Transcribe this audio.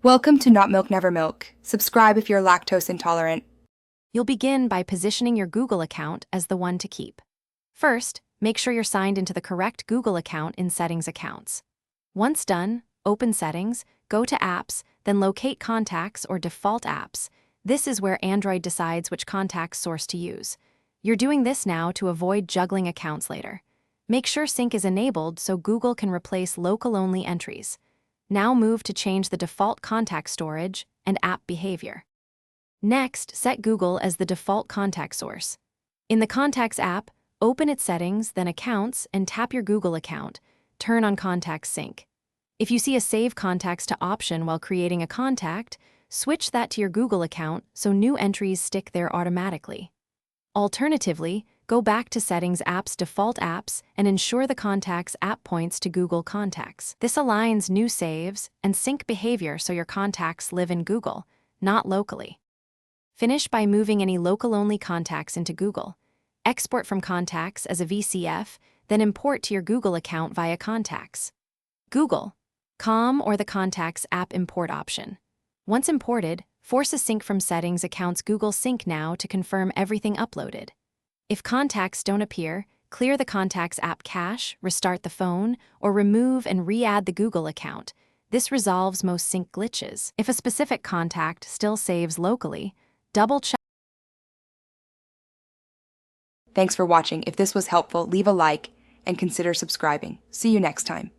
Welcome to Not Milk Never Milk. Subscribe if you're lactose intolerant. You'll begin by positioning your Google account as the one to keep. First, make sure you're signed into the correct Google account in Settings Accounts. Once done, open Settings, go to Apps, then locate Contacts or Default Apps. This is where Android decides which contact source to use. You're doing this now to avoid juggling accounts later. Make sure sync is enabled so Google can replace local-only entries. Now move to change the default contact storage and app behavior. Next, set Google as the default contact source. In the Contacts app, open its settings, then Accounts, and tap your Google account. Turn on Contacts Sync. If you see a Save Contacts to option while creating a contact, switch that to your Google account so new entries stick there automatically. Alternatively, go back to Settings App's Default Apps and ensure the Contacts app points to Google Contacts. This aligns new saves and sync behavior so your contacts live in Google, not locally. Finish by moving any local-only contacts into Google. Export from Contacts as a VCF, then import to your Google account via Contacts. Google, Com or the Contacts app import option. Once imported, force a sync from Settings Accounts Google Sync now to confirm everything uploaded. If contacts don't appear, clear the Contacts app cache, restart the phone, or remove and re-add the Google account. This resolves most sync glitches. If a specific contact still saves locally, double-check. Thanks for watching. If this was helpful, leave a like and consider subscribing. See you next time.